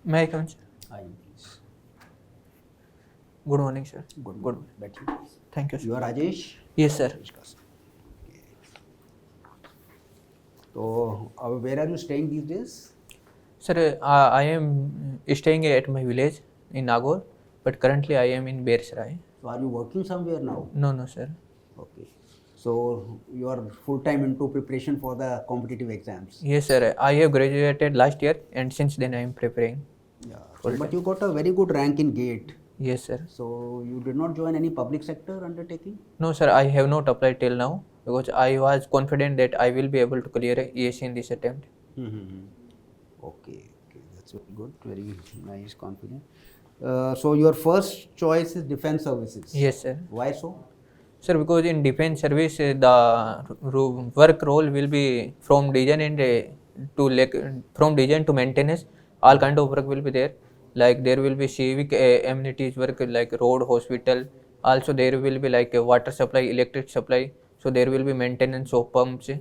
May I come in, sir? Please. Good morning, sir. Good. Good. Bet you. Thank you, sir. You are Rajesh? Yes, sir. So, where are you staying these days? Sir, I am staying at my village in Nagaur, but currently I am in Bersrai. So, are you working somewhere now? No, sir. Okay. So, you are full time into preparation for the competitive exams? Yes, sir. I have graduated last year, and since then I am preparing. Yeah. So, but you got a very good rank in GATE. Yes, sir. So, you did not join any public sector undertaking? No, sir. I have not applied till now because I was confident that I will be able to clear ESE in this attempt. Okay, that's very good, very nice, confident. So your first choice is defense services? Yes, sir. Why so? Sir, because in defense service, the work role will be from design and from design to maintenance. All kind of work will be there. Like there will be civic amenities work like road, hospital. Also there will be like a water supply, electric supply. So there will be maintenance of pumps.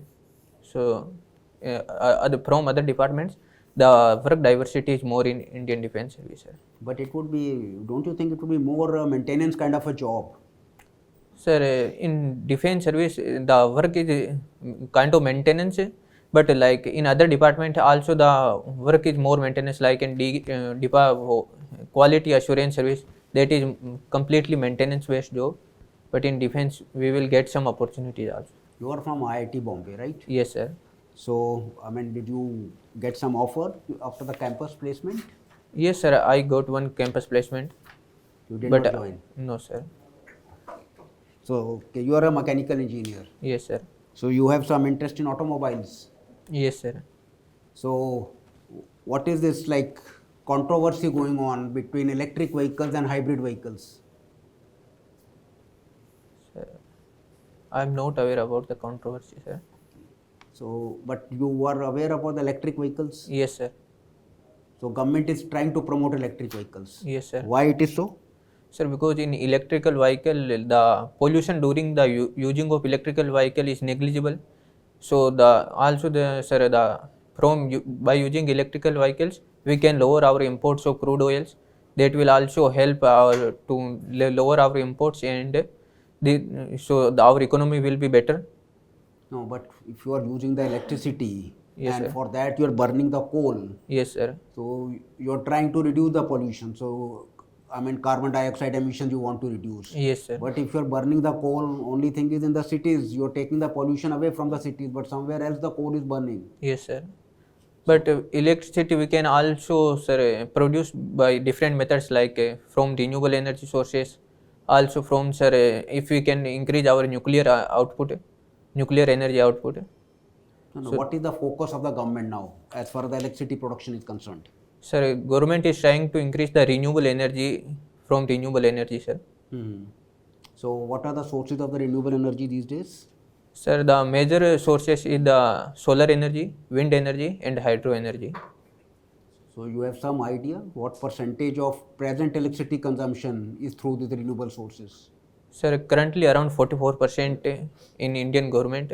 So from other departments, the work diversity is more in Indian defense service, sir. But it would be, don't you think it would be more maintenance kind of a job? Sir, in defense service, the work is kind of maintenance, but like in other department also the work is more maintenance, like in quality assurance service, that is completely maintenance based job. But in defense, we will get some opportunities also. You are from IIT Bombay, right? Yes, sir. So, I mean, did you get some offer after the campus placement? Yes, sir. I got one campus placement. You did not join? No, sir. So, okay, you are a mechanical engineer. Yes, sir. So, you have some interest in automobiles? Yes, sir. So, what is this like controversy going on between electric vehicles and hybrid vehicles? Sir, I am not aware about the controversy, sir. So, but you are aware about the electric vehicles? Yes, sir. So, government is trying to promote electric vehicles? Yes, sir. Why it is so? Sir, because in electrical vehicle, the pollution during the using of electrical vehicle is negligible. So by using electrical vehicles, we can lower our imports of crude oils. That will also help to lower our imports, and our economy will be better. No, but if you are using the electricity, yes, and sir, for that you are burning the coal. Yes, sir. So you are trying to reduce the pollution. So I mean, carbon dioxide emissions you want to reduce. Yes, sir. But if you are burning the coal, only thing is in the cities, you are taking the pollution away from the cities, but somewhere else the coal is burning. Yes, sir. But electricity we can also, sir, produce by different methods, like from renewable energy sources. Also from, sir, if we can increase our nuclear output, nuclear energy output. No, what is the focus of the government now as far as the electricity production is concerned? Sir, government is trying to increase the renewable energy from renewable energy, sir. So what are the sources of the renewable energy these days? Sir, the major sources is the solar energy, wind energy and hydro energy. So you have some idea what percentage of present electricity consumption is through these renewable sources? Sir, currently around 44% in Indian government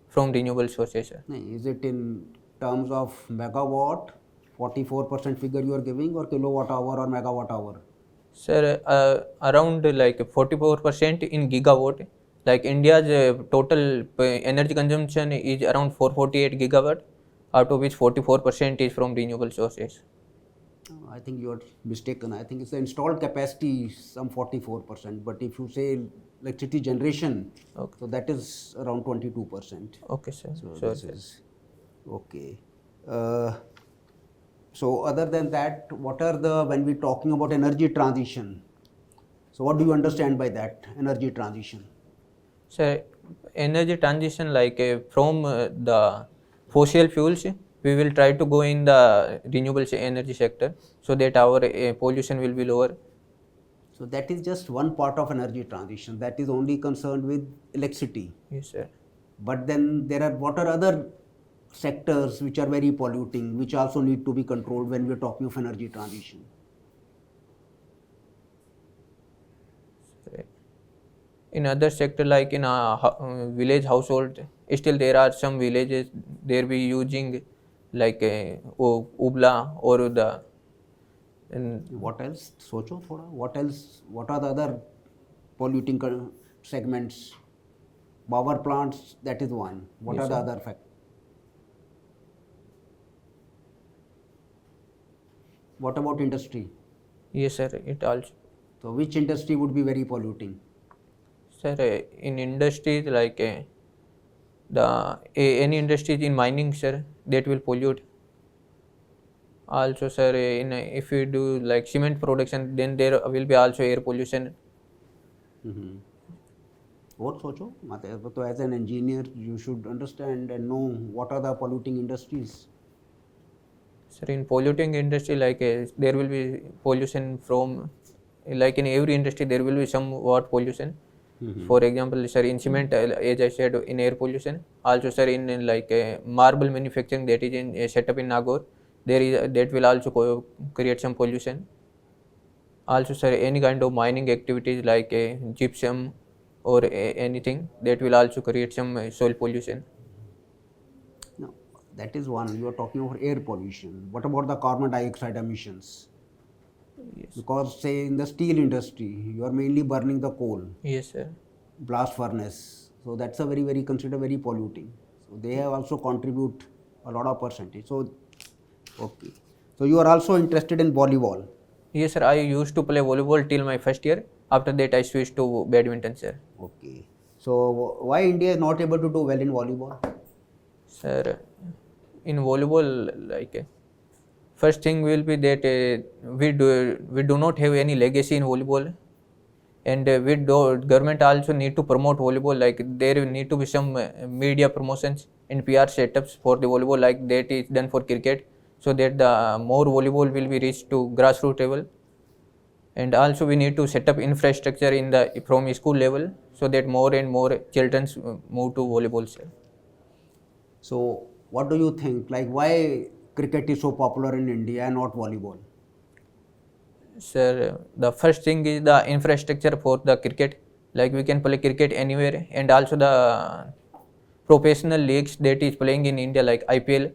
from renewable sources, sir. Is it in terms of megawatt, 44% figure you are giving, or kilowatt hour or megawatt hour? Sir, around like 44% in gigawatt. Like India's total energy consumption is around 448 gigawatt, out of which 44% is from renewable sources. I think you are mistaken. I think it's the installed capacity some 44%, but if you say electricity generation, okay, so that is around 22%. Okay, sir. So sure, this sir. is okay. So other than that, what are the, when we talking about energy transition, so what do you understand by that, energy transition? Sir, energy transition, like from the fossil fuels, we will try to go in the renewable energy sector so that our pollution will be lower. So that is just one part of energy transition, that is only concerned with electricity. Yes, sir. But then there are, what are other sectors which are very polluting, which also need to be controlled when we are talking of energy transition? In other sector, like in a village household, still there are some villages, there be using like ubla or the And What else? Socho thoda. What else? What are the other polluting segments? Power plants, that is one. What Yes, are the sir. other factors? What about industry? Yes, sir. It also. So which industry would be very polluting? Sir, in industries like any industries in mining, sir, that will pollute. Also, sir, in if we do like cement production, then there will be also air pollution. और सोचो मतलब तो as an engineer you should understand and know what are the polluting industries. Sir, in polluting industry, like there will be pollution from, like in every industry, there will be somewhat pollution. For example, sir, in cement, as I said, in air pollution. Also, sir, in like marble manufacturing, that is in set up in Nagaur, there is that will also create some pollution. Also, sir, any kind of mining activities like gypsum or anything, that will also create some soil pollution. No, that is one. You are talking about air pollution. What about the carbon dioxide emissions? Yes. Because say in the steel industry you are mainly burning the coal, Yes, sir. blast furnace, so that's a very considered very polluting, so they have also contribute a lot of percentage. So okay, so you are also interested in volleyball. Yes, sir. I used to play volleyball till my first year. After that, I switched to badminton, sir. Okay, so why India is not able to do well in volleyball? Sir, in volleyball, like first thing will be that we do not have any legacy in volleyball, and government also need to promote volleyball. Like there need to be some media promotions and PR setups for the volleyball, like that is done for cricket, so that the more volleyball will be reached to grassroots level. And also we need to set up infrastructure in the from school level, so that more and more children move to volleyball, sir. So what do you think, like why cricket is so popular in India and not volleyball? Sir, the first thing is the infrastructure for the cricket. Like we can play cricket anywhere, and also the professional leagues that is playing in India, like IPL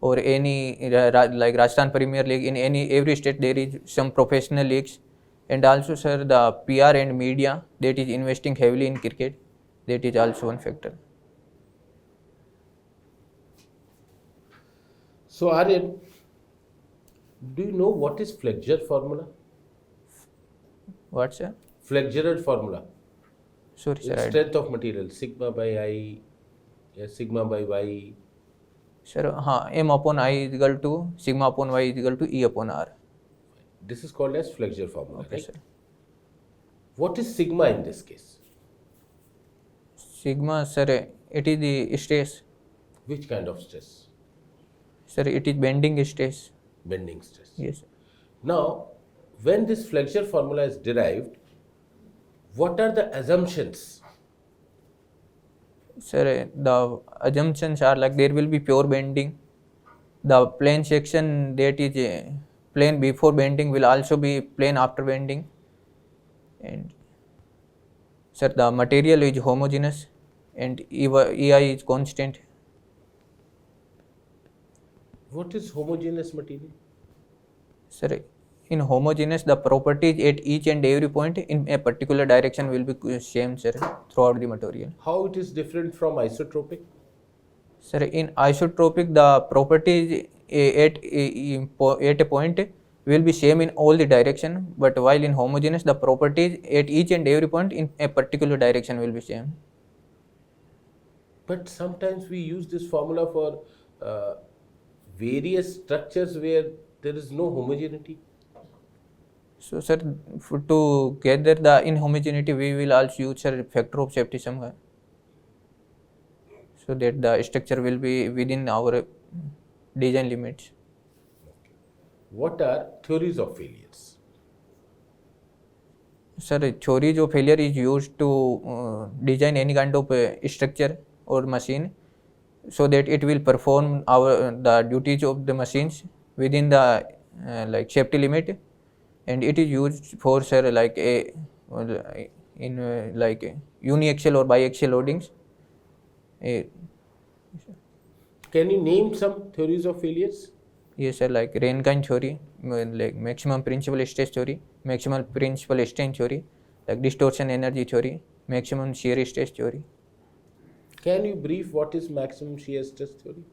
or any like Rajasthan Premier League. In every state there is some professional leagues, and also, sir, the PR and media that is investing heavily in cricket. That is also one factor. So Aryan, do you know what is flexure formula? What, sir? Flexural formula. Sorry, sir. Strength of material, sigma by I, sigma by Y. Sir, M upon I is equal to sigma upon Y is equal to E upon R. This is called as flexure formula, Okay, right? sir. What is sigma in this case? Sigma, sir, it is the stress. Which kind of stress? Sir, it is bending stress. Bending stress. Yes. Now, when this flexure formula is derived, what are the assumptions? Sir, the assumptions are like there will be pure bending. The plane section that is plane before bending will also be plane after bending. And sir, the material is homogeneous and EI is constant. What is homogeneous material? Sir, in homogeneous, the properties at each and every point in a particular direction will be same, sir, throughout the material. How it is different from isotropic? Sir, in isotropic, the properties at a point will be same in all the direction, but while in homogeneous, the properties at each and every point in a particular direction will be same. But sometimes we use this formula for various structures where there is no homogeneity. So, sir, to gather the inhomogeneity, we will also use, sir, factor of safety somewhere, so that the structure will be within our design limits. What are theories of failures? Sir, theories of failure is used to design any kind of structure or machine, so that it will perform the duties of the machines within the like safety limit, and it is used for, sir, like in like uniaxial or biaxial loadings. Can you name some theories of failures? Yes, sir. Like Renkan theory, like maximum principal stress theory, maximum principal strain theory, like distortion energy theory, maximum shear stress theory. Can you brief what is maximum shear stress theory?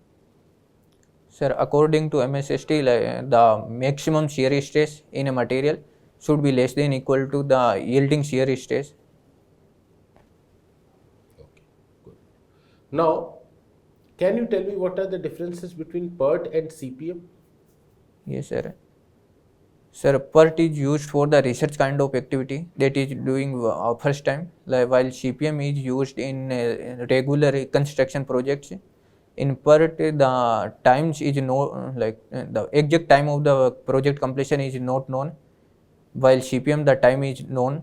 Sir, according to MSST, like, the maximum shear stress in a material should be less than equal to the yielding shear stress. Okay, good. Now, can you tell me what are the differences between PERT and CPM? Yes, sir. Sir, PERT is used for the research kind of activity that is doing first time, like, while CPM is used in regular construction projects. In PERT, the times is the exact time of the project completion is not known, while CPM the time is known.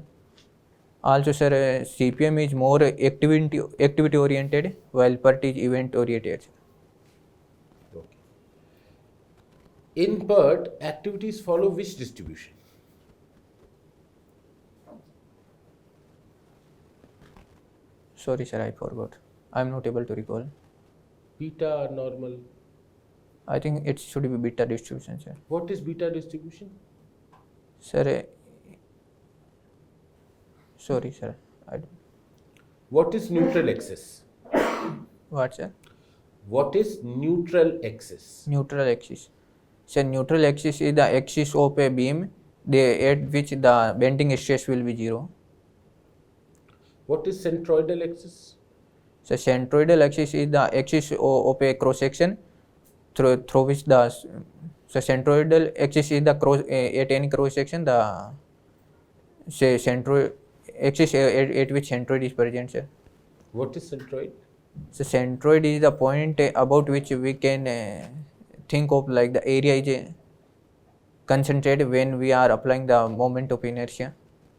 Also, sir, CPM is more activity oriented, while PERT is event oriented. Okay. In PERT, activities follow which distribution? Sorry, sir, I forgot. I am not able to recall. Beta or normal? I think it should be beta distribution, sir. What is beta distribution? Sir, sorry, sir. I don't. What is neutral axis? What, sir? What is neutral axis? Neutral axis. Sir, neutral axis is the axis of a beam at which the bending stress will be 0. What is centroidal axis? So, centroidal axis is the axis of a cross section through which the centroidal axis is the cross at any cross section, the centroid axis at which centroid is present, sir. What is centroid? So, centroid is the point about which we can think of like the area is concentrated when we are applying the moment of inertia.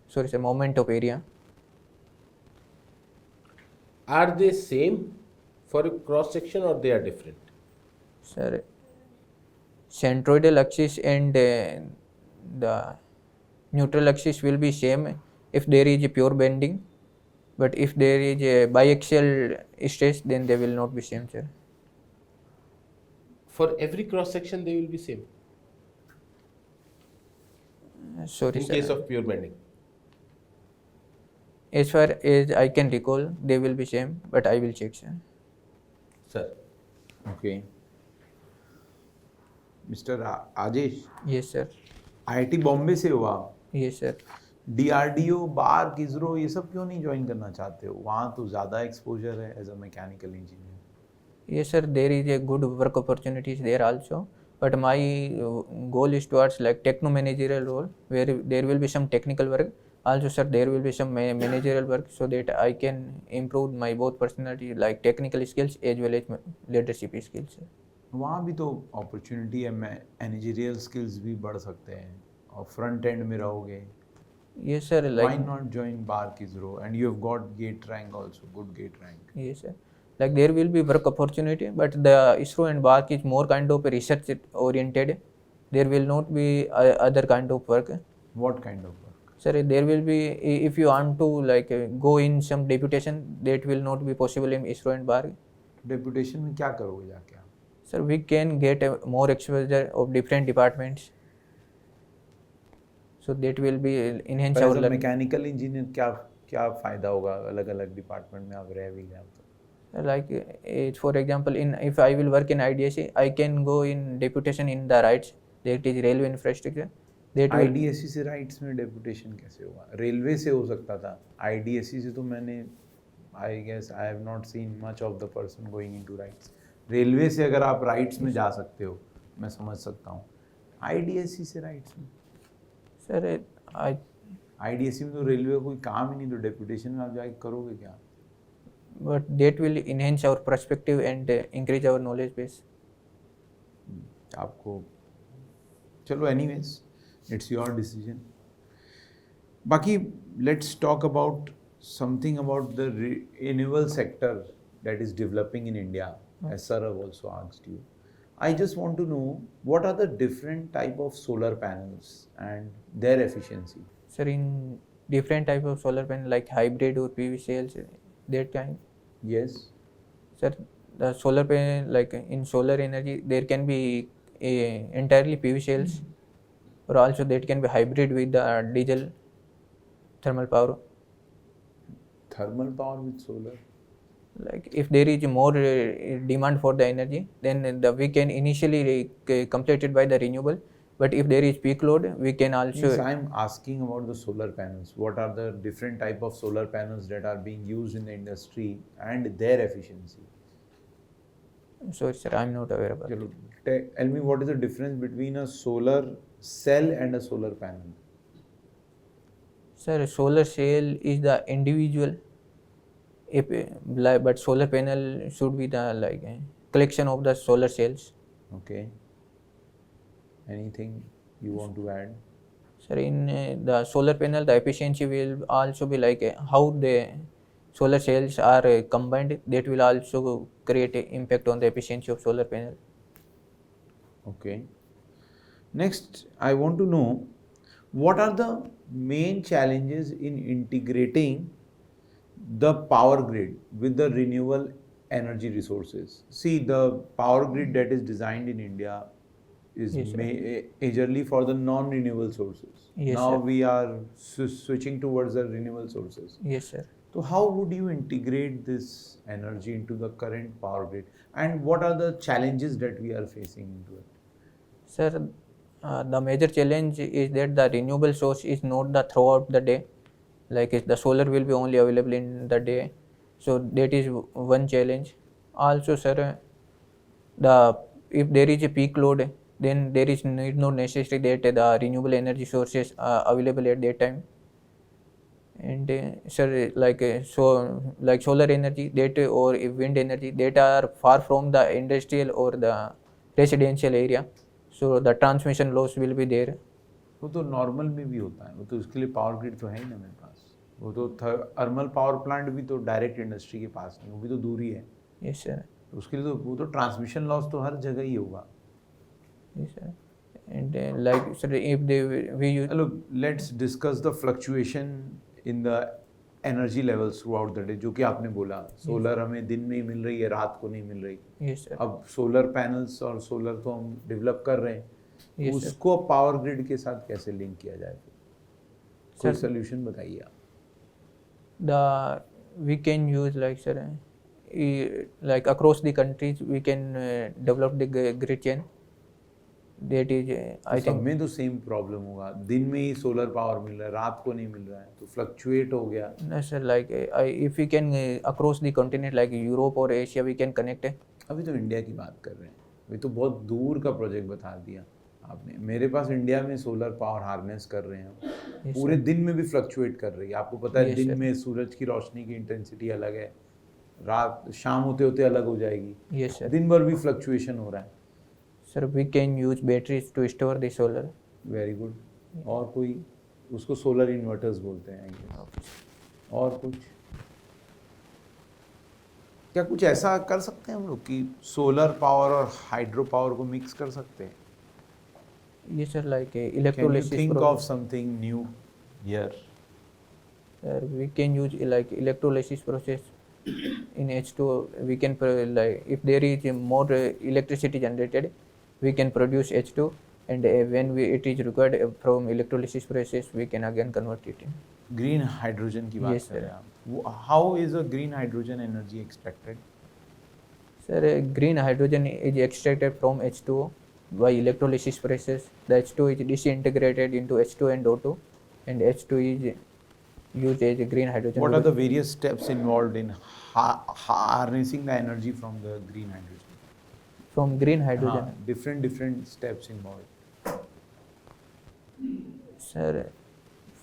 Sorry, sir, moment of area. Are they same for a cross section or they are different? Sir, centroidal axis and the neutral axis will be same if there is a pure bending, but if there is a biaxial stress, then they will not be same, sir. For every cross section, they will be same. Sorry, In sir. case of pure bending. As far as I can recall, they will be same, but I will check, sir. Sir. Okay. Mr. Rajesh, Yes, sir. IIT Bombay से हुआ, Yes, sir. DRDO, BARC, ISRO ये सब क्यों नहीं join करना चाहते हो? वहाँ तो ज़्यादा एक्सपोजर है as a mechanical engineer. Yes, sir. There is a good work opportunities there also, but my goal is towards like techno managerial role where there will be some technical work. Also, sir, there will be some managerial work so that I can improve my both personality like technical skills as well as leadership skills. Sir. वहाँ भी तो opportunity है, managerial skills भी बढ़ सकते हैं और front end में रहोगे. Yes, sir. Why Like not join BARC ISRO? And you have got gate rank also, good gate rank. yes, sir. Like there will be work opportunity, but the ISRO and BARC is more kind of research oriented. There will not be other kind of work. What kind of work? Sir, there will be if you want to like go in some deputation, that will not be possible in ISRO and BARC. Deputation में क्या करोगे जाके आप? Sir, we can get a more exposure of different departments. So that will be enhance our learning. Mechanical engineer क्या फायदा होगा अलग अलग डिपार्टमेंट में आप रह भी गए तो? Like for example, if I will work in IDSE, I can go in deputation in the rights, that is railway infrastructure. That will IDSE से राइट्स में डेपुटेशन कैसे होगा? रेलवे से हो सकता था, IDSE से तो मैंने I guess I have not seen much of the person going into rights. Railway से अगर आप राइट्स में जा सकते हो मैं समझ सकता हूँ, IDSE से राइट्स में? sir, IDSE में तो रेलवे कोई काम ही नहीं, तो डेपुटेशन में आप जाके करोगे क्या? but that will enhance our perspective and increase our knowledge base. आपको चलो एनीवेज इट्स योर डिसीजन. बाकी let's talk about something about the renewable sector that is developing in India, as sir have also asked you. I just want to know what are the different type of solar panels and their efficiency. Sir, in different type of solar panel like hybrid or PV cells, that kind. Yes. Sir, the solar panel like in solar energy there can be entirely PV cells, or also that can be hybrid with the diesel thermal power. Thermal power with solar. Like if there is more demand for the energy, then we can initially complete it by the renewable. But if there is peak load, we can also. Means I'm asking about the solar panels. What are the different type of solar panels that are being used in the industry and their efficiency? Sorry, sir, I'm not aware about it. Chalo, tell me what is the difference between a solar cell and a solar panel? Sir, solar cell is the individual, but solar panel should be the collection of the solar cells. Okay. Anything you want to add? Sir, in the solar panel, the efficiency will also be how the solar cells are combined. That will also create an impact on the efficiency of solar panel. Okay. Next, I want to know what are the main challenges in integrating the power grid with the renewable energy resources. See, the power grid that is designed in India is Yes, sir. majorly for the non-renewable sources. Yes, now sir. we are switching towards the renewable sources. Yes, sir. So how would you integrate this energy into the current power grid, and what are the challenges that we are facing into it? Sir, the major challenge is that the renewable source is not the throughout the day. Like the solar will be only available in the day. So that is one challenge. Also, sir, if there is a peak load, then there is no necessity that the renewable energy sources are available at that time. And sir, like solar energy, that or wind energy, that are far from the industrial or the residential area, so the transmission loss will be there. वो तो normal में भी होता है, वो तो उसके लिए पावर ग्रिड तो है ही ना मेरे पास. वो तो थर्मल पावर प्लांट भी तो डायरेक्ट इंडस्ट्री के पास नहीं, वो भी तो दूर ही है. Yes, sir. उसके लिए तो वो तो ट्रांसमिशन लॉस तो हर जगह ही होगा. Yes, sir. And sir, if we use. Look, let's discuss the fluctuation in the energy levels throughout the day. जो कि आपने बोला, सोलर हमें दिन में ही मिल रही है, रात को नहीं मिल रही. Yes, sir. अब सोलर पैनल्स और सोलर तो हम डेवलप कर रहे हैं. Yes, उसको पावर ग्रिड के साथ कैसे लिंक किया जाए? कोई Sir, सोल्यूशन बताइए आप. we can use like across the countries we can develop the grid chain. That is I सब think. में तो सेम प्रॉब्लम होगा. दिन में ही सोलर पावर मिल रहा है, रात को नहीं मिल रहा है, तो फ्लक्चुएट हो गया. No, sir, if we can across the continent like Europe or Asia we can connect. अभी तो इंडिया की बात कर रहे हैं. अभी तो बहुत दूर का प्रोजेक्ट बता दिया आपने. मेरे पास इंडिया में सोलर पावर हार्नेस कर रहे हैं. Yes, पूरे sir. दिन में भी फ्लक्चुएट कर रही है. आपको पता है Yes, दिन sir. में सूरज की रोशनी की इंटेंसिटी अलग है, रात शाम होते होते अलग हो जाएगी. Yes, sir. दिन भर भी फ्लक्चुएशन हो रहा है. Sir, we can use batteries to store the solar. Very good. और कोई, उसको सोलर इन्वर्टर्स बोलते हैं. और कुछ, क्या कुछ ऐसा कर सकते हैं हम लोग कि सोलर पावर और हाइड्रो पावर को मिक्स कर सकते हैं? Yes, sir, like Can you electrolysis. think of something new here? Sir, we can use like electrolysis process in H2. We can if there is more electricity generated, we can produce H2, and when it is required from electrolysis process, we can again convert it in. Green hydrogen की बात Yes, कर रहे sir. हैं आप. How is a green hydrogen energy extracted? Sir, green hydrogen is extracted from H2O by electrolysis process. The H2 is disintegrated into H2 and O2, and H2 is used as a green hydrogen. What are the various steps involved in harnessing the energy from the green hydrogen? From green hydrogen? Different steps involved. Sir,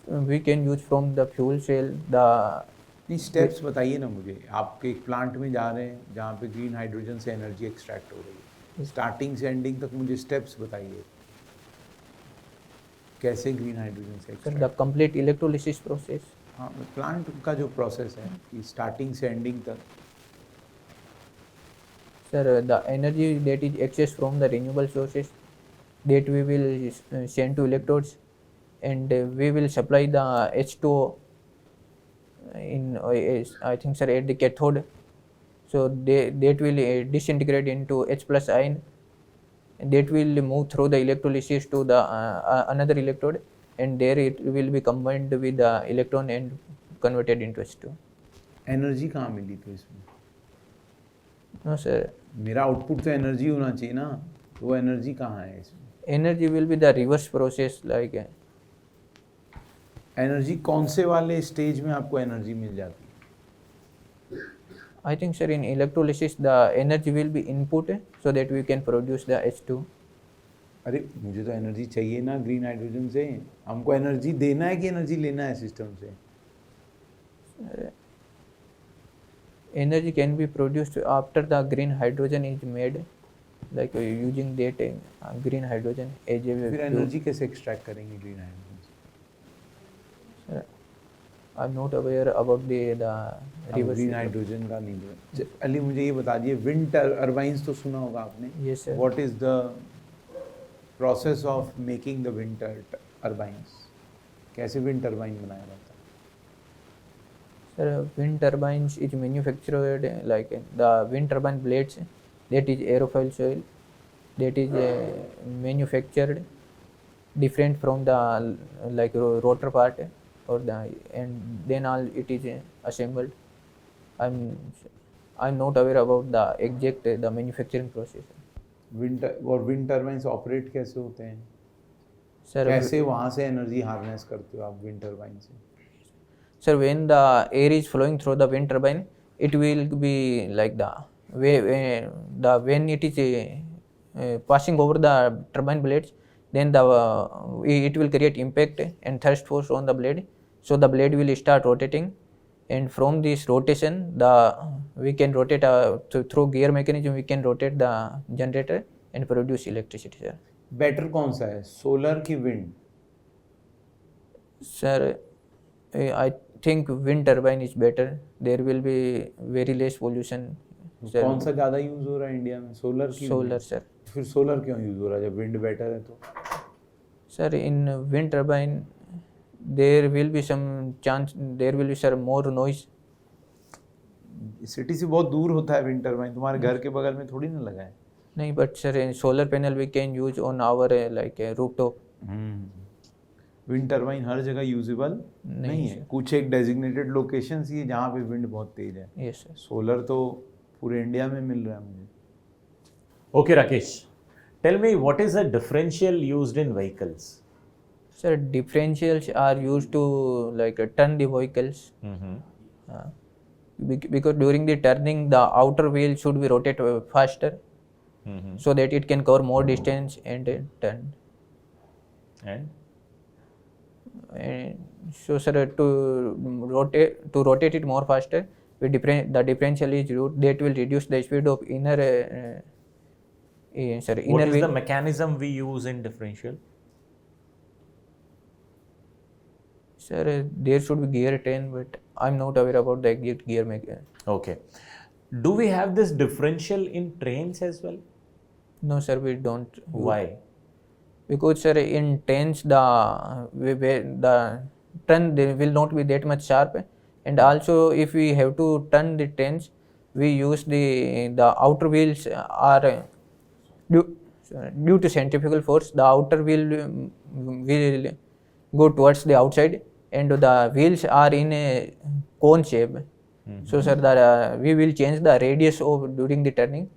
we can use from the fuel cell, the नहीं, steps बताइए ना मुझे. आप एक plant में जा रहे हैं जहाँ पे ग्रीन हाइड्रोजन से एनर्जी एक्सट्रैक्ट हो रही है. स्टार्टिंग से एंडिंग तक मुझे स्टेप्स बताइए. कैसे ग्रीन हाइड्रोजन से sir, extract? the complete electrolysis process. हाँ, प्लांट का जो प्रोसेस है कि स्टार्टिंग से एंडिंग तक. Sir, the energy that is accessed from the renewable sources, that we will send to electrodes, and we will supply the H2O in I think, sir, at the cathode. So that will disintegrate into H plus ion, that will move through the electrolysis to the another electrode, and there it will be combined with the electron and converted into H2. Energy कहाँ मिली तो इसमें? No sir, मेरा output तो energy होना चाहिए ना, तो वो एनर्जी कहाँ है इसमें? energy will be the reverse process like energy कौन से वाले स्टेज में आपको एनर्जी मिल जाती है? I think sir in electrolysis the energy will be input so that we can produce the H2. अरे मुझे तो एनर्जी चाहिए ना ग्रीन हाइड्रोजन से, हमको एनर्जी देना है कि एनर्जी लेना है सिस्टम से? Energy can be produced after the green hydrogen is made, like using that green hydrogen as a फिर fuel. एनर्जी कैसे एक्सट्रैक्ट करेंगे ग्रीन हाइड्रोजन से? Sir, I'm not aware about the reverse. Green hydrogen का नहीं है। अली मुझे ये बता दिए, विंड टर्बाइंस तो सुना होगा आपने? Yes sir. What is the process of making the wind turbines? कैसे विंड टर्बाइन बनाया जाता है? Sir, wind turbines is manufactured like the wind turbine blades, that is aerofoil soil, that is manufactured different from the like rotor part or the, and then all it is assembled. I'm not aware about the exact the manufacturing process. Wind turbines operate कैसे होते हैं? Sir, कैसे वहाँ से energy harness करते हो आप wind turbine से? sir, when the air is flowing through the wind turbine, it will be like the when it is passing over the turbine blades, then it will create impact and thrust force on the blade, so the blade will start rotating, and from this rotation we can rotate through gear mechanism we can rotate the generator and produce electricity sir. Better कौन सा है, solar की wind? Sir, I think wind turbine is better. There will be very less pollution. Sir, कौन सा ज़्यादा use हो रहा है इंडिया में, सोलर की? solar sir. फिर सोलर क्यों यूज़ हो रहा है जब विंड बेटर है तो? Sir, in wind turbine there will be some chance, there will be sir more noise. City से बहुत दूर होता है विंड टर्बाइन, तुम्हारे घर के बगल में थोड़ी ना लगा है। नहीं, but sir in solar panel we can use on our like rooftop. Wind turbine हर जगह यूजेबल नहीं है, कुछ एक डेजिग्नेटेड लोकेशन ही है जहाँ पे विंड बहुत तेज है। Yes sir. सोलर तो पूरे इंडिया में मिल रहा है मुझे। Okay, Rakesh, tell me what is the differential used in vehicles? Sir, differentials are used to like turn the vehicles. Because during the turning the outer wheel should be rotate faster, so that it can cover more distance and turn. And so sir, to rotate it more faster, the differential is used, that will reduce the speed of inner What is wheel. the mechanism we use in differential? Sir, there should be gear 10, but I'm not aware about the exact gear maker. Okay. Do we have this differential in trains as well? No sir, we don't. Why? Because sir, in trains the turn they will not be that much sharp, and also if we have to turn the trains, we use the outer wheels are due to centrifugal force, the outer wheel will go towards the outside, and the wheels are in a cone shape. So sir, we will change the radius of during the turning.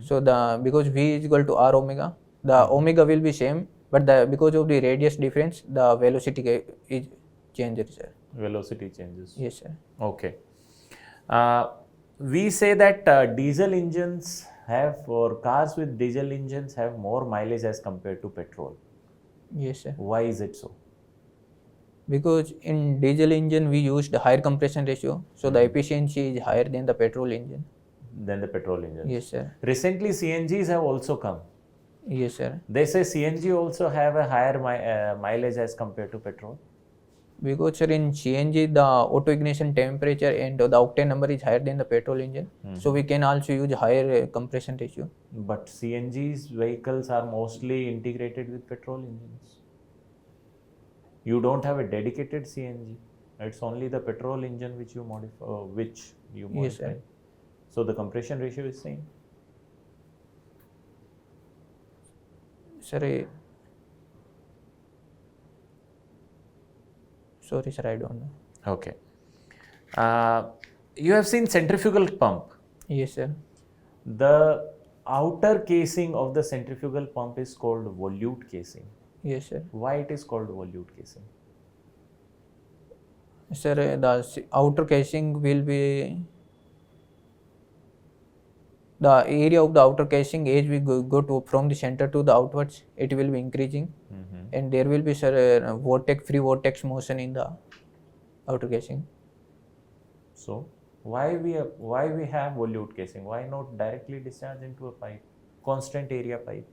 So because V is equal to R omega, the omega will be same, but because of the radius difference, the velocity is changed, sir. Velocity changes. Yes sir. Okay. We say that diesel engines have, or cars with diesel engines have more mileage as compared to petrol. Yes sir. Why is it so? Because in diesel engine we used higher compression ratio, so the efficiency is higher than the petrol engine. Than the petrol engines. Yes sir. Recently CNGs have also come. Yes sir. They say CNG also have a higher mileage as compared to petrol. Because sir, in CNG the auto ignition temperature and the octane number is higher than the petrol engine, so we can also use higher compression ratio. But CNG's vehicles are mostly integrated with petrol engines. You don't have a dedicated CNG. It's only the petrol engine which you modify. Yes, sir. So the compression ratio is same. Sir, sorry, sir, I don't know. Okay. You have seen centrifugal pump. Yes, sir. The outer casing of the centrifugal pump is called volute casing. Yes, sir. Why it is called volute casing? Sir, the outer casing will be the area of the outer casing as we go to from the center to the outwards, it will be increasing, and there will be, sir, free vortex motion in the outer casing. So why we have volute casing? Why not directly discharge into a pipe, constant area pipe?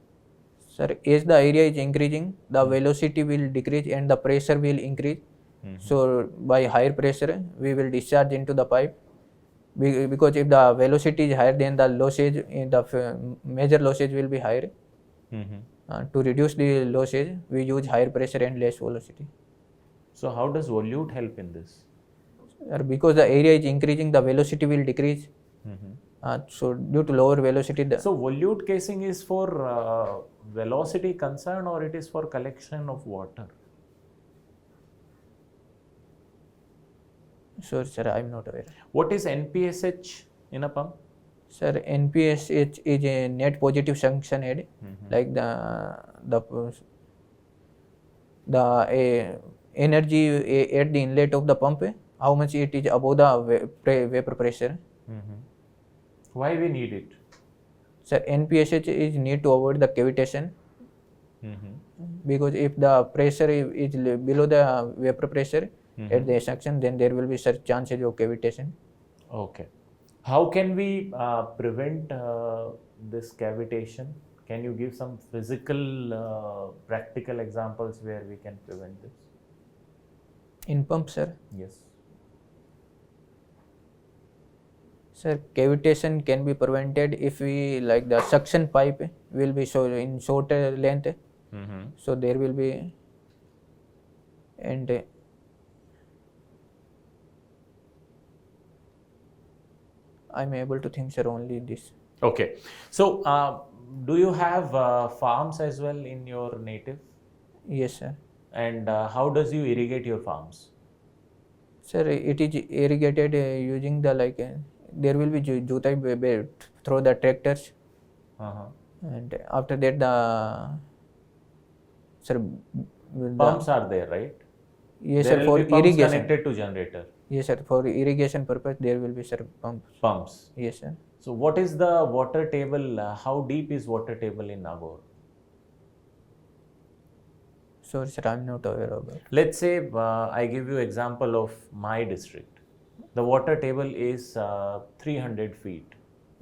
Sir, as the area is increasing, the velocity will decrease and the pressure will increase. So by higher pressure, we will discharge into the pipe. Because if the velocity is higher, then the lossage, the major lossage will be higher. To reduce the lossage, we use higher pressure and less velocity. So how does volute help in this? Because the area is increasing, the velocity will decrease. So due to lower velocity, So volute casing is for velocity concern, or it is for collection of water? Sure, sir, I am not aware. What is NPSH in a pump? Sir, NPSH is a net positive suction head, like the energy at the inlet of the pump, how much it is above the vapor pressure. Why we need it? Sir, NPSH is need to avoid the cavitation, because if the pressure is below the vapor pressure at the suction, then there will be such chances of cavitation. Okay. How can we prevent this cavitation? Can you give some physical, practical examples where we can prevent this? In pump, sir? Yes. Sir, cavitation can be prevented if we, like, the suction pipe will be in shorter length. So there will be, and I'm able to think, sir, only this. Okay. So do you have farms as well in your native? Yes, sir. And how does you irrigate your farms? Sir, it is irrigated using the, like, there will be jutai through the tractors, and after that the, sir, Pumps are there, right? Yes, There sir, will for be pumps irrigation. connected to generator. Yes, sir, for irrigation purpose there will be, sir, pumps. Pumps. Yes, sir. So what is the water table? How deep is water table in Nagaur? So, sir, I'm not aware of that. Let's say I give you example of my district. The water table is 300 feet.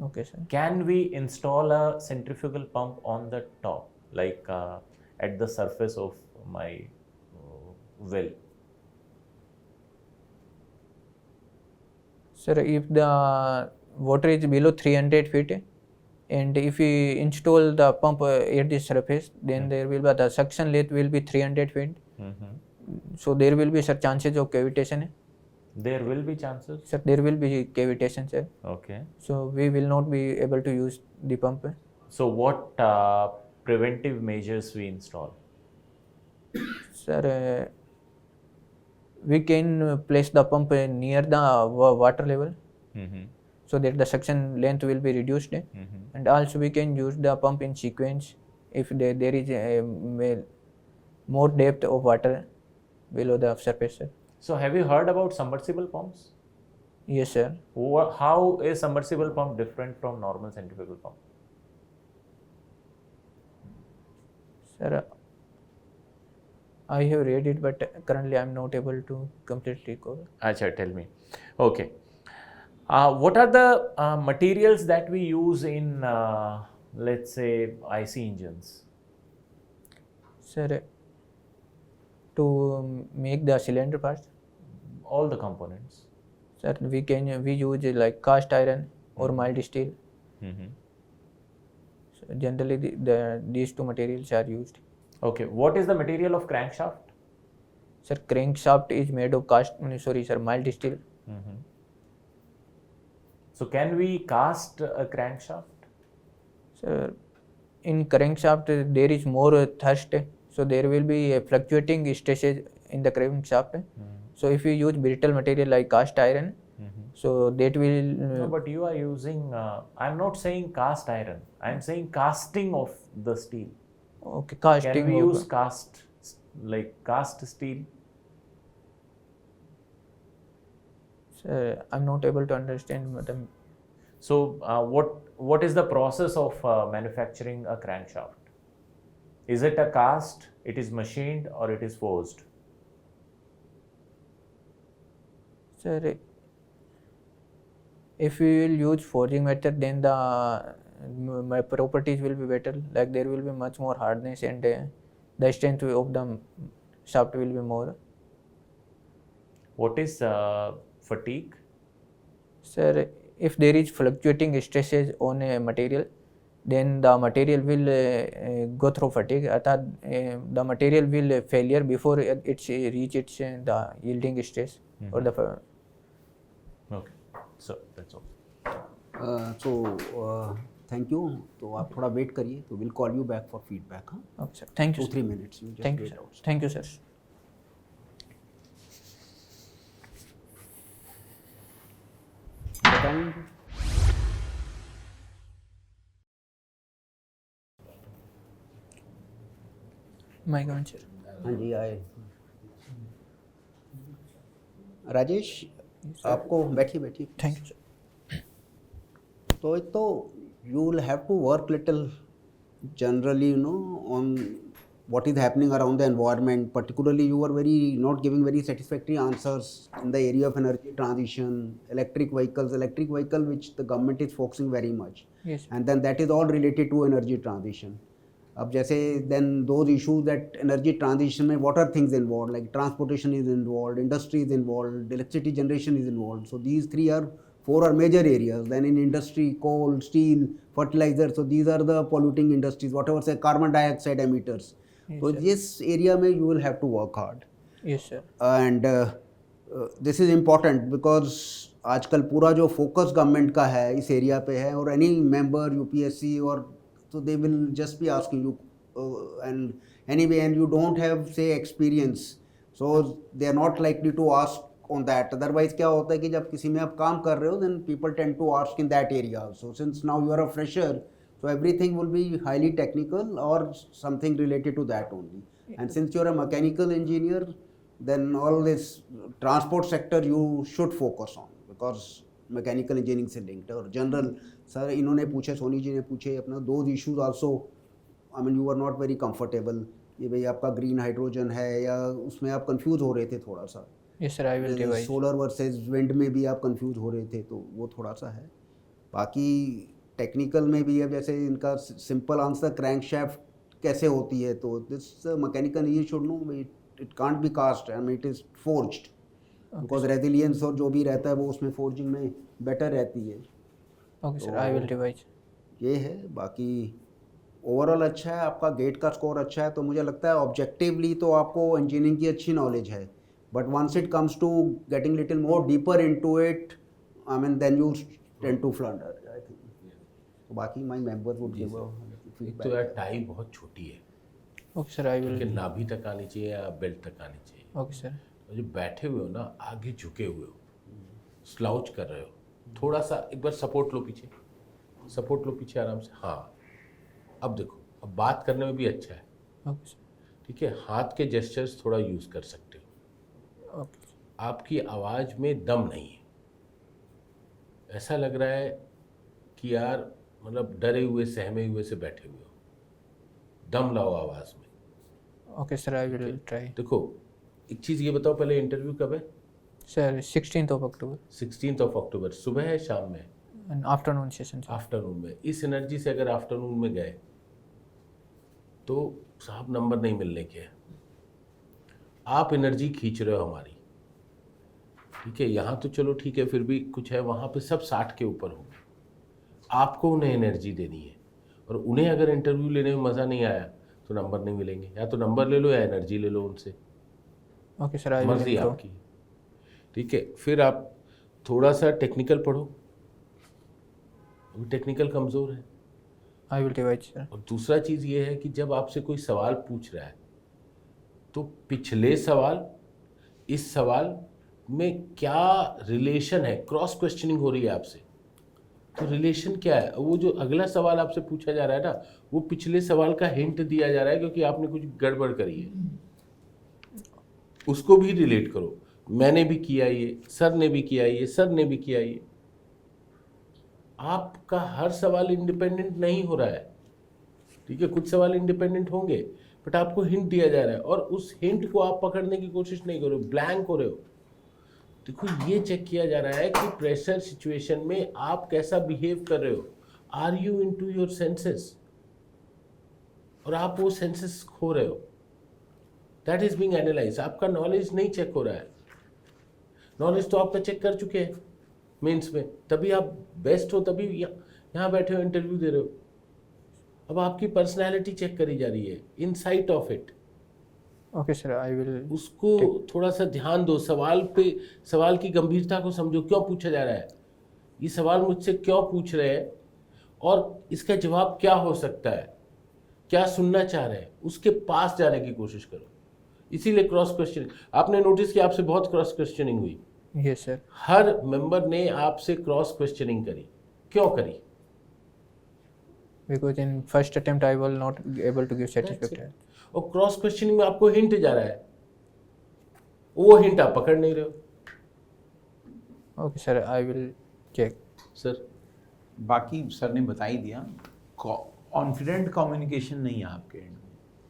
Okay, sir. Can we install a centrifugal pump on the top, like at the surface of my well? Sir, if the water is below 300 feet, and if we install the pump at the surface, then there will be the suction length will be 300 feet. So there will be, sir, chances of cavitation. There will be chances. Sir, there will be cavitation, sir. Okay. So we will not be able to use the pump. So what preventive measures we install? Sir, we can place the pump near the water level, so that the suction length will be reduced, and also we can use the pump in sequence if there is a more depth of water below the surface, sir. So have you heard about submersible pumps? Yes, sir. How is submersible pump different from normal centrifugal pump? Sir, I have read it, but currently I am not able to completely cover. Acha, tell me. Okay. What are the materials that we use in, let's say, IC engines? Sir, to make the cylinder parts, All the components. sir, we use like cast iron or mild steel. So generally, these two materials are used. Okay. What is the material of crankshaft? Sir, crankshaft is made of mild steel. So can we cast a crankshaft? Sir, in crankshaft there is more thrust, so there will be a fluctuating stresses in the crankshaft. So if you use brittle material like cast iron, so that will No, but you are using, I'm not saying cast iron, I'm saying casting of the steel. okay, casting. Can we of- use cast steel? I'm not able to understand, madam. So what is the process of manufacturing a crankshaft? Is it a cast, it is machined, or it is forged? Sir, if we will use forging method, then the my properties will be better. Like there will be much more hardness and the strength of the shaft will be more. What is fatigue? Sir, if there is fluctuating stresses on a material, then the material will go through fatigue. अर्थात the material will failure before it reach its the yielding stress or the Okay, so that's all. So thank you. तो आप थोड़ा wait करिए, तो will call you back for feedback. हाँ, okay, sir. Thank you. 2-3 minutes. You just Thank you, wait sir. out. Thank you, sir. बताएंगे. My comment, sir. हाँ जी, आए. राजेश, आपको बैठिए. Thank you, sir. तो एक तो you will have to work little generally, on what is happening around the environment. Particularly, you were not giving very satisfactory answers in the area of energy transition, electric vehicle which the government is focusing very much. Yes. And then that is all related to energy transition. अब जैसे then those issues that energy transition में what are things involved, like transportation is involved, industry is involved, electricity generation is involved. So these four are major areas. Then in industry, coal, steel, fertilizer. So these are the polluting industries, whatever say carbon dioxide emitters. Yes, So sir. this area में you will have to work hard. Yes, sir. And this is important because आजकल पूरा जो focus government का है इस area पे है, और एनी मेंबर यूपीएससी और so they will just be asking you and anyway, and you don't have say experience, so they are not likely to ask on that. Otherwise क्या होता है कि जब किसी में आप काम कर रहे हो, then people tend to ask in that area also. Since now you are a fresher, so everything will be highly technical or something related to that only. And since you are a mechanical engineer, then all this transport sector you should focus on, because mechanical engineering से linked है. और general sir इन्होंने पूछे, सोनी जी ने पूछे अपना दो issues also. I mean you are not very comfortable कि भाई आपका ग्रीन हाइड्रोजन है या उसमें आप कंफ्यूज हो रहे थे थोड़ा सा. Yes, sir. I will revise. Solar versus wind में भी आप कंफ्यूज हो रहे थे, तो वो थोड़ा सा है. बाकी टेक्निकल में भी अब जैसे इनका सिंपल आंसर क्रैंकशाफ्ट कैसे होती है, तो this mechanical engineer should know it can't be cast, I mean it is forged. Because resilience और जो भी रहता है वो उसमें फोर्जिंग में बेटर रहती है. Okay, sir. I will revise. ये है. बाकी ओवरऑल अच्छा है, आपका गेट का स्कोर अच्छा है, तो मुझे लगता है ऑब्जेक्टिवली तो आपको इंजीनियरिंग की अच्छी नॉलेज है. But once it comes to getting little more deeper into it, I mean then you tend to flounder, I think. तो बाकी माय मेंबर वुड गिव एक तो यार टाई बहुत छोटी है, Okay, sir. I will. कि नाभि तक आनी चाहिए या बेल्ट तक आनी चाहिए. Okay, sir. और जो बैठे हुए हो ना, आगे झुके हुए हो, स्लाउच कर रहे हो, थोड़ा सा एक बार सपोर्ट लो पीछे आराम से. हाँ, अब देखो, अब बात करने में भी अच्छा है. Okay, sir. ठीक है, हाथ के जेस्चर्स थोड़ा यूज़ कर सकते हो. Okay. आपकी आवाज़ में दम नहीं है. ऐसा लग रहा है कि यार मतलब डरे हुए सहमे हुए से बैठे हुए हो. दम लाओ आवाज़ में. Okay, sir. I will try. देखो, एक चीज़ ये बताओ, पहले इंटरव्यू कब है? Sir, 16th of October. 16 अक्टूबर. सुबह है शाम में? An afternoon session, sir. Afternoon में. इस एनर्जी से अगर आफ्टरनून में गए तो साहब नंबर नहीं मिलने के हैं. आप एनर्जी खींच रहे हो हमारी. ठीक है, यहाँ तो चलो ठीक है, फिर भी कुछ है, वहाँ पे सब 60 के ऊपर हो. आपको उन्हें एनर्जी देनी है, और उन्हें अगर इंटरव्यू लेने में मज़ा नहीं आया तो नंबर नहीं मिलेंगे. या तो नंबर ले लो या एनर्जी ले लो उनसे. Okay, sir. I will मर्जी improve. आपकी. ठीक है, फिर आप थोड़ा सा टेक्निकल पढ़ो. अभी टेक्निकल कमज़ोर है. I will revise, sir. और दूसरा चीज़ ये है कि जब आपसे कोई सवाल पूछ रहा है तो पिछले सवाल इस सवाल में क्या रिलेशन है, क्रॉस क्वेश्चनिंग हो रही है आपसे, तो रिलेशन क्या है, वो जो अगला सवाल आपसे पूछा जा रहा है ना, वो पिछले सवाल का हिंट दिया जा रहा है क्योंकि आपने कुछ गड़बड़ करी है, उसको भी रिलेट करो। मैंने भी किया ये, सर ने भी किया ये, सर ने भी किया ये। आपका हर सवाल इंडिपेंडेंट नहीं हो रहा है, ठीक है, कुछ सवाल इंडिपेंडेंट होंगे, बट आपको हिंट दिया जा रहा है और उस हिंट को आप पकड़ने की कोशिश नहीं कर रहे हो, ब्लैंक हो रहे हो। देखो, ये चेक किया जा रहा है कि प्रेशर सिचुएशन में आप कैसा बिहेव कर रहे हो, are you into your senses, और आप वो सेंसेस खो रहे हो, दैट इज बीइंग एनालाइज। आपका नॉलेज नहीं चेक हो रहा है, नॉलेज तो आपका चेक कर चुके हैं मेंस में, तभी आप बेस्ट हो, तभी यहाँ बैठे हो इंटरव्यू दे रहे हो। अब आपकी पर्सनैलिटी चेक करी जा रही है, in sight of it. Okay, sir. I will. उसको थोड़ा सा ध्यान दो, सवाल पे, सवाल की गंभीरता को समझो, क्यों पूछा जा रहा है, ये सवाल मुझसे क्यों पूछ रहे हैं और इसका जवाब क्या हो सकता है, क्या सुनना चाह रहे हैं, उसके पास जाने की कोशिश करो। इसीलिए क्रॉस क्वेश्चनिंग, आपने नोटिस किया आपसे बहुत क्रॉस क्वेश्चनिंग हुई, Yes, sir. हर मेंबर ने आपसे क्रॉस क्वेश्चनिंग करी, क्यों करी? Because in first attempt I was not able to give satisfactory. और क्रॉस क्वेश्चनिंग में आपको हिंट जा रहा है, वो हिंट आप पकड़ नहीं रहे हो। Okay, sir. I will check. Sir बाकी सर ने बता ही दिया, कॉन्फिडेंट कम्युनिकेशन नहीं है आपके एंड में।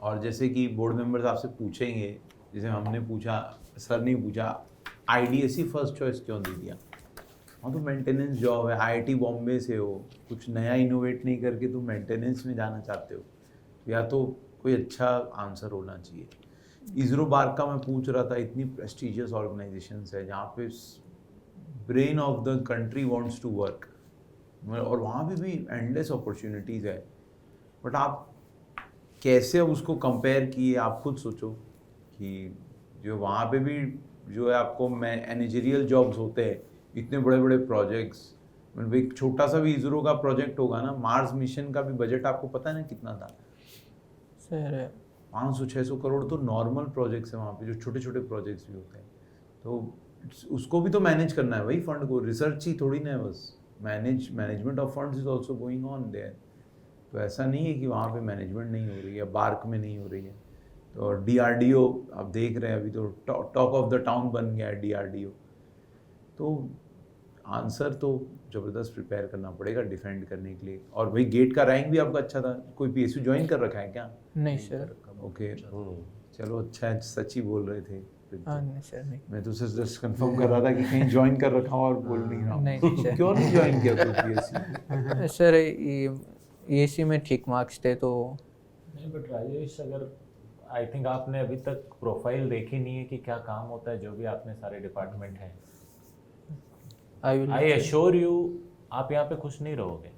और जैसे कि बोर्ड मेंबर्स आपसे पूछेंगे, जैसे हमने पूछा, सर ने पूछा IDSE फर्स्ट चॉइस क्यों दे दिया, हाँ तो मेंटेनेंस जॉब है, IIT बॉम्बे से हो, कुछ नया इनोवेट नहीं करके तुम मेंटेनेंस में जाना चाहते हो, या तो कोई अच्छा आंसर होना चाहिए। इसरो बार का मैं पूछ रहा था, इतनी प्रेस्टिजियस ऑर्गेनाइजेशंस है जहाँ पे brain of the country wants to work, और वहाँ पे भी एंडलेस अपॉर्चुनिटीज़ है, बट आप कैसे उसको कंपेयर किए, आप खुद सोचो कि जो वहाँ पे भी जो है आपको मैनेजरियल जॉब्स होते हैं, इतने बड़े बड़े प्रोजेक्ट्स, मतलब एक छोटा सा भी इसरो का प्रोजेक्ट होगा ना, मार्स मिशन का भी बजट आपको पता है ना कितना था, Sir. 500-600 करोड़ तो नॉर्मल प्रोजेक्ट्स हैं वहाँ पे, जो छोटे छोटे प्रोजेक्ट्स भी होते हैं, तो उसको भी तो मैनेज करना है, वही फंड को, रिसर्च ही थोड़ी ना है बस, management of funds is also going on their. तो ऐसा नहीं है कि वहाँ पे मैनेजमेंट नहीं हो रही है, बार्क में नहीं हो रही है। तो DRDO आप देख रहे हैं, अभी तो टॉक ऑफ द टाउन बन गया है DRDO। तो आंसर तो ज़बरदस्त प्रिपेयर करना पड़ेगा डिफेंड करने के लिए। और भाई गेट का रैंक भी आपका अच्छा था, कोई PSU ज्वाइन कर रखा है क्या? नहीं सर। ओके, चलो अच्छा है, सच ही बोल रहे थे। नहीं सर, नहीं। मैं तो जस्ट कंफर्म कर रहा था कि कहीं ज्वाइन कर रखा हूँ और बोल नहीं रहा हूँ। नहीं सर। क्यों नहीं ज्वाइन किया कोई PSU? सर ESE में ठीक मार्क्स थे तो नहीं, बट राजेश, अगर आई थिंक आपने अभी तक प्रोफाइल देखी नहीं है कि क्या काम होता है, जो भी आपने सारे डिपार्टमेंट हैं। आई एश्योर यू आप यहाँ पे खुश नहीं रहोगे।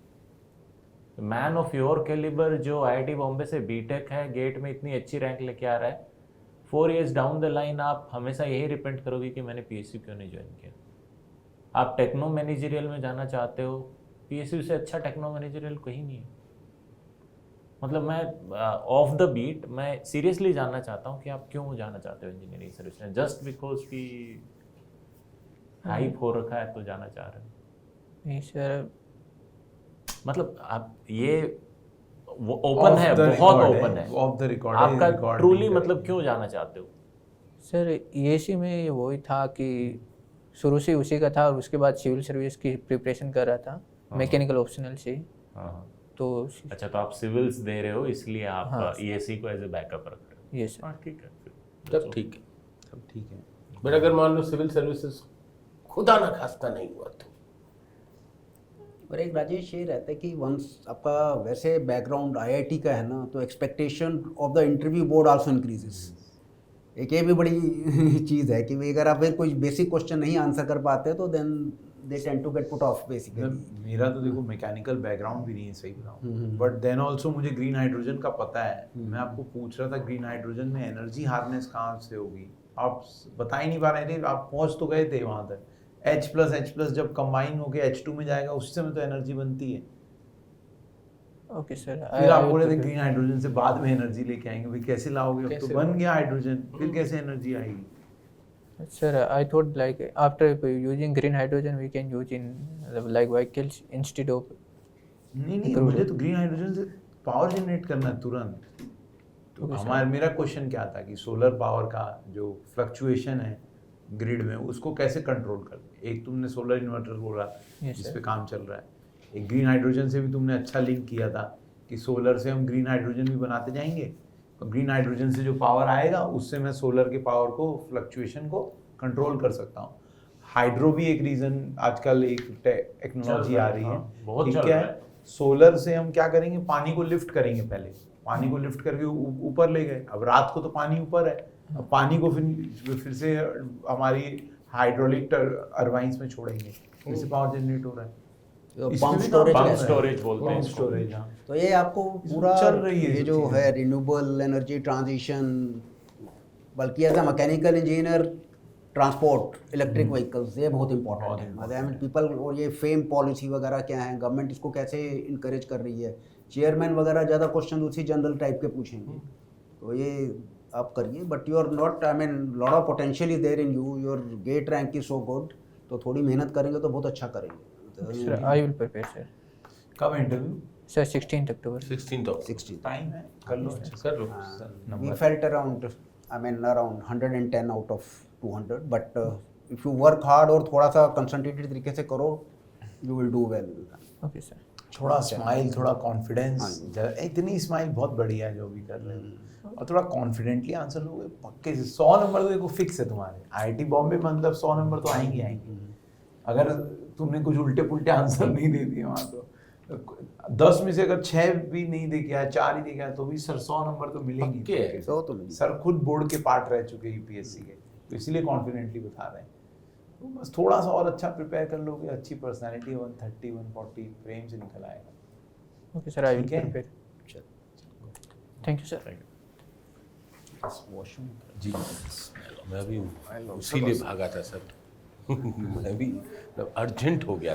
मैन ऑफ योर कैलिबर जो IIT बॉम्बे से बीटेक है, गेट में इतनी अच्छी रैंक लेके आ रहा है, 4 years डाउन द लाइन आप हमेशा यही रिपेंट करोगे कि मैंने PSU क्यों नहीं ज्वाइन किया। आप टेक्नो मैनेजरियल में जाना चाहते हो, PSU से अच्छा टेक्नो मैनेजरियल कहीं नहीं है। मतलब मैं ऑफ द बीट मैं सीरियसली जानना चाहता हूँ कि आप क्यों जाना चाहते हो इंजीनियरिंग सर्विस में, जस्ट बिकॉज कि हाइप हो रखा है तो जाना चाह रहे हो? नहीं सर, मतलब आप ये ओपन है, बहुत ओपन है, ऑफ द रिकॉर्ड आपका ट्रूली मतलब क्यों जाना चाहते हो? सर ESE में वही था कि शुरू से उसी का था और उसके बाद सिविल सर्विस की प्रिपरेशन कर रहा था, मैकेनिकल ऑप्शनल से। हाँ, तो अच्छा, तो आप सिविल्स दे रहे हो इसलिए आप हाँ, ESE को एज ए बैकअप रख रहे हो? ये सर। हाँ ठीक है, तब ठीक है, सब ठीक है। बट अगर मान लो सिविल सर्विसेज खुदा ना खास्ता नहीं हुआ तो? और एक राजेश ये रहता है कि वंस आपका वैसे बैकग्राउंड IIT का है ना, तो expectation of the interview board also increases. एक ये भी बड़ी चीज़ है कि भाई अगर आप फिर कोई बेसिक क्वेश्चन नहीं आंसर कर पाते तो then they tend to get put off basically. मेरा तो देखो मैकेनिकल बैकग्राउंड भी नहीं है, सही बताऊं, बट देन ऑल्सो मुझे ग्रीन हाइड्रोजन का पता है। मैं आपको पूछ रहा था ग्रीन हाइड्रोजन में एनर्जी हार्नेस कहाँ से होगी, आप बता ही नहीं पा रहे थे। आप पहुँच तो गए थे वहाँ तक, H+H+ जब कंबाइन होके H2 में जाएगा उस समय तो एनर्जी बनती है। Okay, sir. फिर आप will बोले थे prepare. ग्रीन हाइड्रोजन से बाद में एनर्जी लेके आएंगे, भाई कैसे लाओगे? अब तो कैसे बन गया हाइड्रोजन, फिर कैसे एनर्जी आएगी? Sir, I thought like after using green hydrogen, we can use in like vehicles instead of. नहीं Crude. मुझे तो ग्रीन हाइड्रोजन से पावर जनरेट करना है तुरंत। तो Okay, sir. हमारा मेरा क्वेश्चन क्या था कि सोलर पावर का जो फ्लक्चुएशन है ग्रिड में उसको कैसे कंट्रोल कर? एक तुमने सोलर इन्वर्टर बोला Yes, जिस sir. पे काम चल रहा है, एक ग्रीन हाइड्रोजन से भी तुमने अच्छा लिंक किया था कि सोलर से हम ग्रीन हाइड्रोजन भी बनाते जाएंगे और ग्रीन हाइड्रोजन से जो पावर आएगा उससे मैं सोलर के पावर को फ्लक्चुएशन को कंट्रोल कर सकता हूँ। हाइड्रो भी एक रीजन आजकल एक टेक्नोलॉजी चल रहा आ है, रही है। हाँ, बहुत ठीक चल है, रहा है। सोलर से हम क्या करेंगे, पानी को लिफ्ट करेंगे, पहले पानी को लिफ्ट करके ऊपर ले गए, अब रात को तो पानी ऊपर है, अब पानी को फिर से हमारी हाइड्रोलिक टरबाइंस में छोड़ेंगे, इससे पावर जनरेट हो रहा है। पंप स्टोरेज पंप कहते हैं। स्टोरेज बोलते हैं पंप इसको। स्टोरेज, हाँ। तो ये आपको पूरा चल रही है ये ये जो चीज़ें। है रिन्यूएबल एनर्जी ट्रांजिशन, बल्कि as a mechanical engineer transport electric vehicles, ये बहुत इंपॉर्टेंट है। आई मीन पीपल, और ये फेम पॉलिसी वगैरह क्या है, गवर्नमेंट इसको कैसे इंकरेज कर रही है, चेयरमैन वगैरह ज़्यादा क्वेश्चन उसी जनरल टाइप के पूछेंगे, तो ये आप करिए। But you are not, I mean lot of potential is there in you, your GATE rank is so good, तो थोड़ी मेहनत करेंगे तो बहुत अच्छा करेंगे। Sir, I will prepare, sir. कब interview? Sir, 16th October. 16th of 60 time है, कर लो। कर लो। we felt around, I mean around 110 out of 200, but if you work hard और थोड़ा सा कंसंट्रेटेड तरीके से करो, you will do well. Okay, sir. थोड़ा स्माइल, थोड़ा कॉन्फिडेंस, हाँ इतनी स्माइल बहुत बढ़िया है जो भी कर रहे हो, और थोड़ा कॉन्फिडेंटली आंसर लोगे पक्के से 100 नंबर तो देखो फिक्स है तुम्हारे। आईआईटी बॉम्बे में मतलब 100 नंबर तो आएंगे आएंगे। अगर तुमने कुछ उल्टे पुल्टे आंसर नहीं दे दिए वहाँ, तो 10 में से अगर 6 भी नहीं दे के आया, 4 ही दे के आया, तो भी सर 100 नंबर तो मिलेंगे। पक्के है। So तो मिली। सर खुद बोर्ड के पार्ट रह चुके यूपीएससी के, तो इसीलिए कॉन्फिडेंटली बता रहे हैं। तो बस थोड़ा सा और अच्छा प्रिपेयर कर लोगे, अच्छी पर्सनैलिटी 130 140 फ्रेम से निकल आएगा। Okay, sir. I will ठीक है? prepare. Thank you, sir. Washroom जी मैं भी इसीलिए भागा था सर मैं भी अर्जेंट हो गया था।